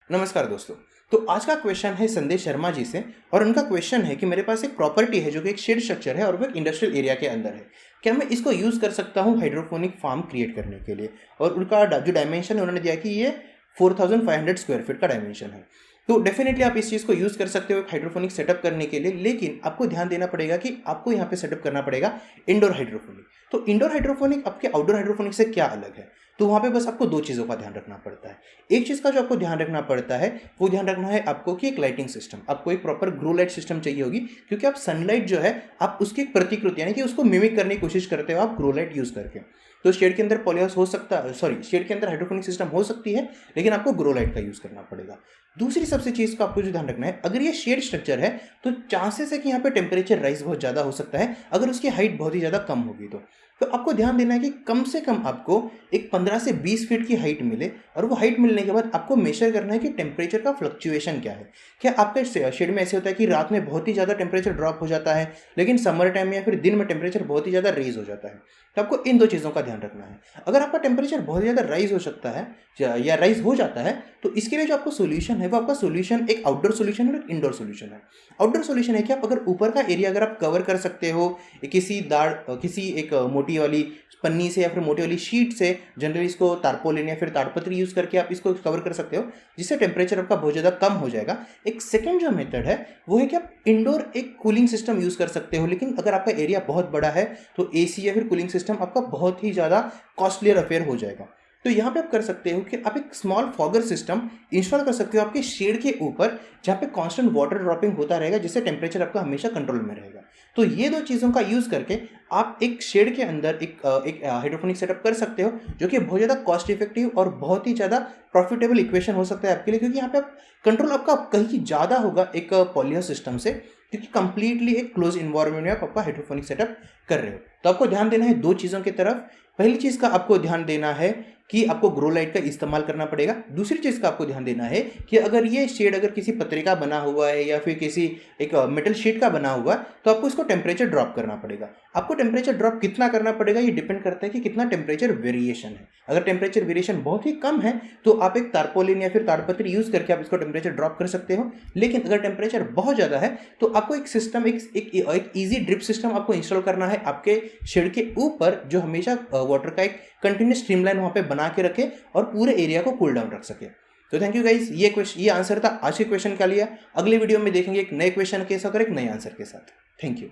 नमस्कार दोस्तों। तो आज का क्वेश्चन है संदेश शर्मा जी से और उनका क्वेश्चन है कि मेरे पास एक प्रॉपर्टी है जो कि एक शेड स्ट्रक्चर है और वो एक इंडस्ट्रियल एरिया के अंदर है। क्या मैं इसको यूज़ कर सकता हूँ हाइड्रोपोनिक फार्म क्रिएट करने के लिए? और उनका जो डायमेंशन है उन्होंने दिया कि ये 4500 स्क्वायर फीट का डायमेंशन है। तो डेफिनेटली आप इस चीज़ को यूज़ कर सकते हो एक हाइड्रोपोनिक सेटअप करने के लिए, लेकिन आपको ध्यान देना पड़ेगा कि आपको यहाँ पे सेटअप करना पड़ेगा इंडोर हाइड्रोपोनिक। तो इंडोर हाइड्रोपोनिक आपके आउटडोर हाइड्रोपोनिक से क्या अलग है? तो वहाँ पे बस आपको दो चीज़ों का ध्यान रखना पड़ता है। एक चीज़ का जो आपको ध्यान रखना पड़ता है वो ध्यान रखना है आपको कि एक लाइटिंग सिस्टम, आपको एक प्रॉपर ग्रो लाइट सिस्टम चाहिए होगी, क्योंकि आप सनलाइट जो है आप उसकी एक प्रतिकृति यानी कि उसको मिमिक करने की कोशिश करते हो आप ग्रो लाइट यूज़ करके। तो शेड के अंदर पॉलीहाउस हो सकता है, शेड के अंदर हाइड्रोपोनिक सिस्टम हो सकती है, लेकिन आपको ग्रो लाइट का यूज़ करना पड़ेगा। दूसरी सबसे चीज़ का आपको जो ध्यान रखना है, अगर ये शेड स्ट्रक्चर है तो चांसेस है कि यहाँ पे टेम्परेचर राइज बहुत ज़्यादा हो सकता है अगर उसकी हाइट बहुत ही ज़्यादा कम होगी तो आपको ध्यान देना है कि कम से कम आपको एक 15 से 20 फीट की हाइट मिले, और वो हाइट मिलने के बाद आपको मेजर करना है कि टेम्परेचर का फ्लक्चुएशन क्या है। क्या आपके शेड में ऐसे होता है कि रात में बहुत ही ज़्यादा टेम्परेचर ड्रॉप हो जाता है, लेकिन समर टाइम में या फिर दिन में टेम्परेचर बहुत ही ज़्यादा रेज हो जाता है? तो आपको इन दो चीज़ों का ध्यान रखना है। अगर आपका टेम्परेचर बहुत ज़्यादा राइज हो सकता है या राइज हो जाता है, तो इसके लिए जो आपको सोल्यूशन है वो आपका सोल्यूशन एक आउटडोर सोल्यूशन है और एक इंडोर सोल्यूशन है। आउटडोर सोल्यूशन है कि आप अगर ऊपर का एरिया अगर आप कवर कर सकते हो किसी एक मोटी वाली पन्नी से या फिर मोटी वाली शीट से, जनरली इसको तारपोलिन या फिर ताड़पत्री यूज़ करके आप इसको कवर कर सकते हो, जिससे टेम्परेचर आपका बहुत ज़्यादा कम हो जाएगा। एक सेकेंड जो मेथड है वो है कि आप इंडोर एक कूलिंग सिस्टम यूज़ कर सकते हो, लेकिन अगर आपका एरिया बहुत बड़ा है तो एसी या फिर कूलिंग सिस्टम आपका बहुत ही ज़्यादा कॉस्टलियर अफेयर हो जाएगा। तो यहाँ पे आप कर सकते हो कि आप एक स्मॉल फॉगर सिस्टम इंस्टॉल कर सकते हो आपके शेड के ऊपर, जहाँ पे कांस्टेंट वाटर ड्रॉपिंग होता रहेगा, जिससे टेम्परेचर आपका हमेशा कंट्रोल में रहेगा। तो ये दो चीज़ों का यूज़ करके आप एक शेड के अंदर एक हाइड्रोपोनिक सेटअप कर सकते हो, जो कि बहुत ज़्यादा कॉस्ट इफेक्टिव और बहुत ही ज़्यादा प्रॉफिटेबल इक्वेशन हो सकता है आपके लिए, क्योंकि यहाँ पे आप कंट्रोल आपका कहीं ज़्यादा होगा एक पॉलीहाउस सिस्टम से, क्योंकि कंप्लीटली एक क्लोज इन्वायरमेंट में आप आपका हाइड्रोपोनिक सेटअप कर रहे हो। तो आपको ध्यान देना है दो चीज़ों की तरफ। पहली चीज़ का आपको ध्यान देना है कि आपको ग्रो लाइट का इस्तेमाल करना पड़ेगा। दूसरी चीज़ का आपको ध्यान देना है कि अगर ये शेड अगर किसी पतरे का बना हुआ है या फिर किसी एक मेटल शीट का बना हुआ है, तो आपको इसको टेम्परेचर ड्रॉप करना पड़ेगा। आपको टेम्परेचर ड्रॉप कितना करना पड़ेगा ये डिपेंड करता है कि कितना टेम्परेचर वेरिएशन है। अगर टेम्परेचर वेरिएशन बहुत ही कम है तो आप एक तारपोलिन या फिर ताड़पत्री यूज़ करके आप इसको टेम्परेचर ड्रॉप कर सकते हो, लेकिन अगर टेम्परेचर बहुत ज़्यादा है तो आपको एक सिस्टम एक ईजी ड्रिप सिस्टम आपको इंस्टॉल करना है आपके शेड के ऊपर, जो हमेशा वाटर का एक कंटिन्यूस स्ट्रीमलाइन वहाँ पे बना के रखे और पूरे एरिया को कूल डाउन रख सके। तो थैंक यू गाइज, ये आंसर था आज के क्वेश्चन का लिया। अगले वीडियो में देखेंगे एक नए क्वेश्चन के साथ और एक नए आंसर के साथ। Thank you.